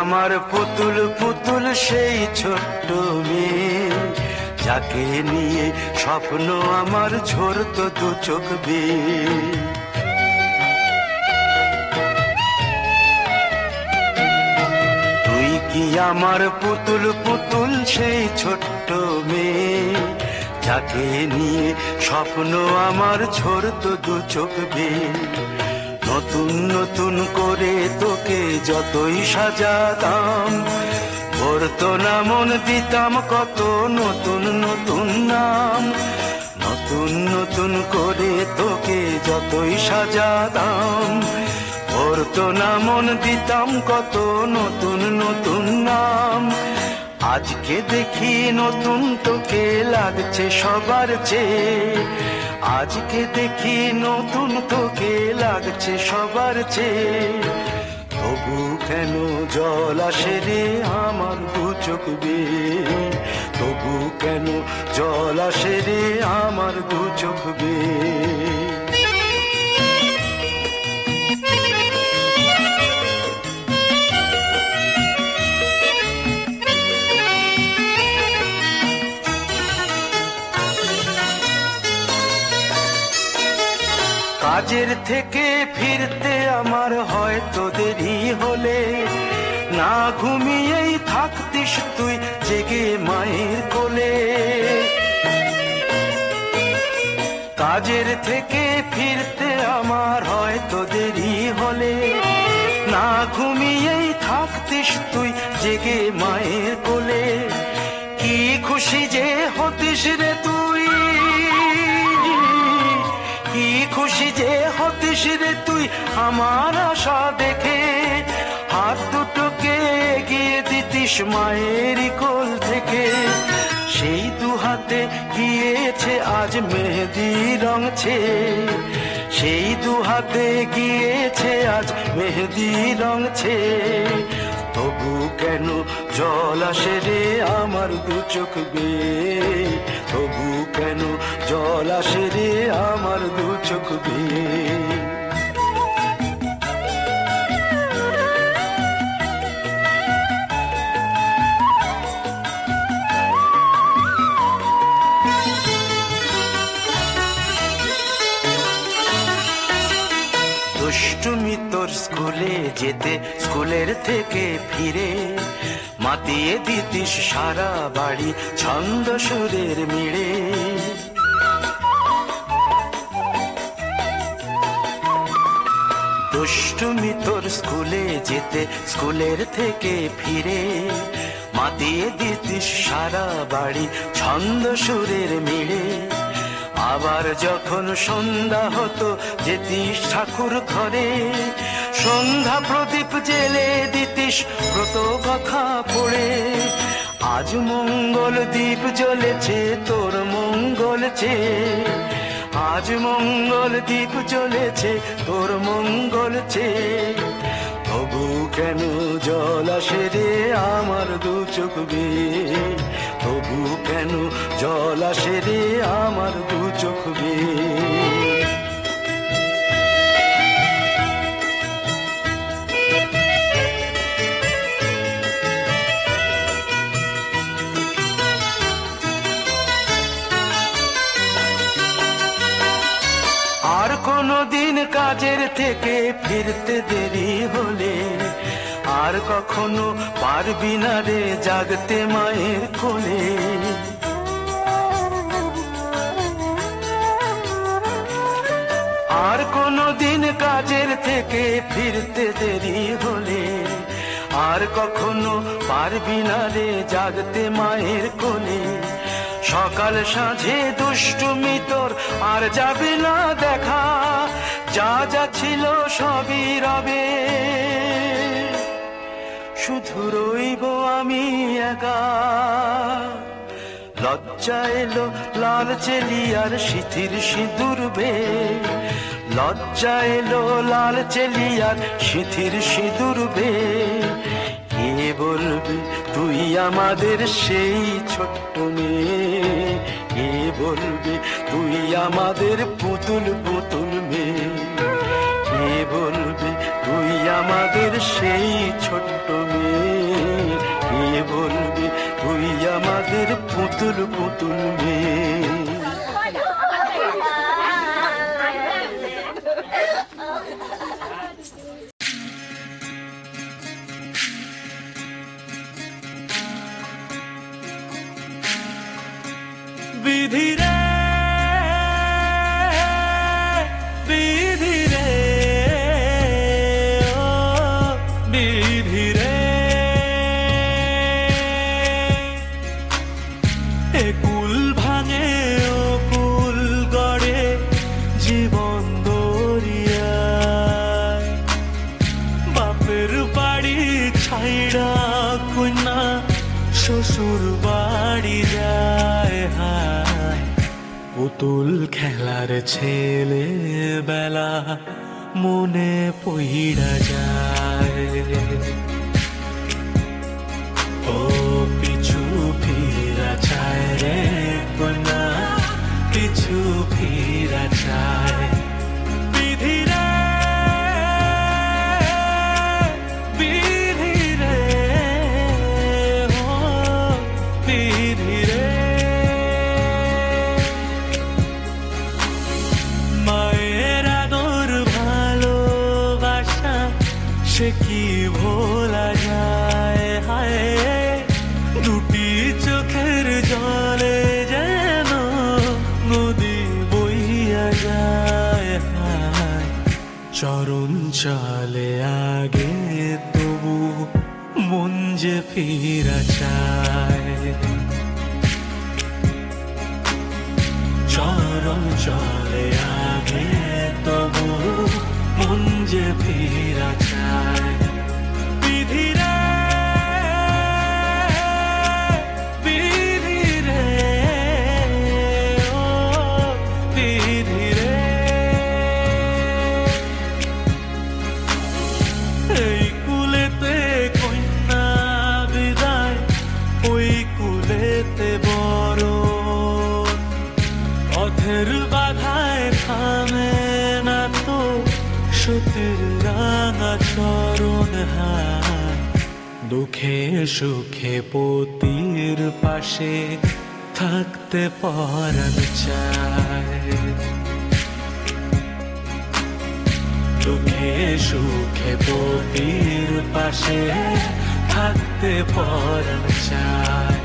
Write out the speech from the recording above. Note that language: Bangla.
আমার পুতুল পুতুল সেই ছোট্ট মেয়ে, যাকে নিয়ে স্বপ্ন আমার ঝরতো দু চোখ বেয়ে। তুই কি আমার পুতুল পুতুল সেই ছোট্ট মেয়ে, যাকে নিয়ে স্বপ্ন আমার ঝরতো দু চোখ বেয়ে। নতুন নতুন করে তোকে যতই সাজাতাম, ভরতো না মন দিতাম কত নতুন নতুন নাম। নতুন নতুন করে তোকে যতই সাজাতাম, ভরতো না মন দিতাম কত নতুন নতুন নাম। আজকে দেখি নতুন তোকে লাগছে সবার চেয়ে, আজকে দেখি নতুন তোকে লাগছে সবার চেয়ে। তবু কেন জল আসে রে আমার দু চোখ বেয়ে, তবু কেন জল আসে রে আমার দু চোখ বেয়ে। কাজের থেকে ফিরতে আমার হয়তো দেরি হলে, না ঘুমিয়েই থাকতিস তুই জেগে মায়ের কোলে। কাজের থেকে ফিরতে আমার হয়তো দেরি হলে, না ঘুমিয়েই থাকতিস তুই জেগে মায়ের কোলে। কি খুশি যে হতিস রে তুই, কি খুশি যে হতিস রে তুই আমার আশা দেখে। হাত দুটোকে এগিয়ে দিতিস মায়ের কোল থেকে, সেই দু হাতে গিয়েছে আজ মেহেদি রঙছে। সেই দু হাতে গিয়েছে আজ মেহেদি রঙছে। তবু কেন জল আসে রে আমার দু চোখ বেয়ে, তবু কেন জল আসে রে আমার দু চোখ বেয়ে। দুষ্টুমি তোর স্কুলে যেতে, স্কুলের থেকে ফিরে মাতিয়ে দিতিস সারা বাড়ি ছন্দ সুরের মিড়ে। দুষ্টুমি তোর স্কুলে যেতে, স্কুলের থেকে ফিরে মাতিয়ে দিতিস সারা বাড়ি ছন্দ সুরের মিড়ে। আবার যখন সন্ধ্যা হতো যেতিস ঠাকুর ঘরে, সন্ধ্যা প্রদীপ জেলে দিতিস ব্রত কথা পড়ে। আজ মঙ্গল দ্বীপ জ্বলেছে তোর মঙ্গল চেয়ে, আজ মঙ্গল দ্বীপ জ্বলেছে তোর মঙ্গল চেয়ে। তবু কেন জল আসে রে আমার দু চোখ বেয়ে, তবু কেন জল আসে রে আমার দু চোখ বেয়ে। আর কোনদিন কাজের থেকে ফিরতে দেরি হলে, আর কখনো পারবি না রে জাগতে মায়ের কোলে। আর কোনদিন কাজের থেকে ফিরতে দেরি হলে, আর কখনো পারবি না রে জাগতে মায়ের কোলে। সকাল সাঁঝে দুষ্টুমি তোর আর যাবে না দেখা, যা যা ছিল সবই রবে, শুধু রইব আমি একা। লজ্জা এলো লাল চেলিয়ার সিথির সিঁদুর বে, লজ্জা এলো লাল চেলিয়ার সিথির সিঁদুর বে। কে বলবে তুই আমাদের সেই ছোট্ট মেয়ে, কে বলবে তুই আমাদের পুতুল পুতুল মেয়ে, কে বলবে তুই আমাদের সেই ছোট্ট মেয়ে, কে বলবে তুই আমাদের পুতুল পুতুল মেয়ে। বিধি রে বিধি রে ও বিধি রে, এ কুল ভাঙে ও কুল গড়ে জীবন দরিয়ায়, বাপের বাড়ি ছাইড়া কন্যা শ্বশুর বাড়ি যায়। হায় পুতুল খেলার ছেলে বেলা মনে পইড়া যায়। ও পিছু ফিরা চায় রে কন্যা, পিছু ফিরা চায়। বিধি রে বিধি রে ও বিধি রে, মায়ের আদর ভালোবাসা সে কি ভোলা যায়। হায় দুটি চোখের জলে যেন নদী বইয়া যায়। হায় চরণ চলে আগে তবু মন যে ফিরা চায়, চরণ চলে আগে তবু মন যে ফিরা চায়। বিধি রে বিধি রে ও বিধি রে, এই কুলেতে কন্যা বিদায়, ওই কুলেতে বড় পথের বাধায় থামে না তো সতীর রাঙা চরণ। হায় দুঃখে সুখে পতির পাশে থাকতে পরাণ চায়, দুঃখে সুখে পতির পাশে থাকতে পরাণ চায়।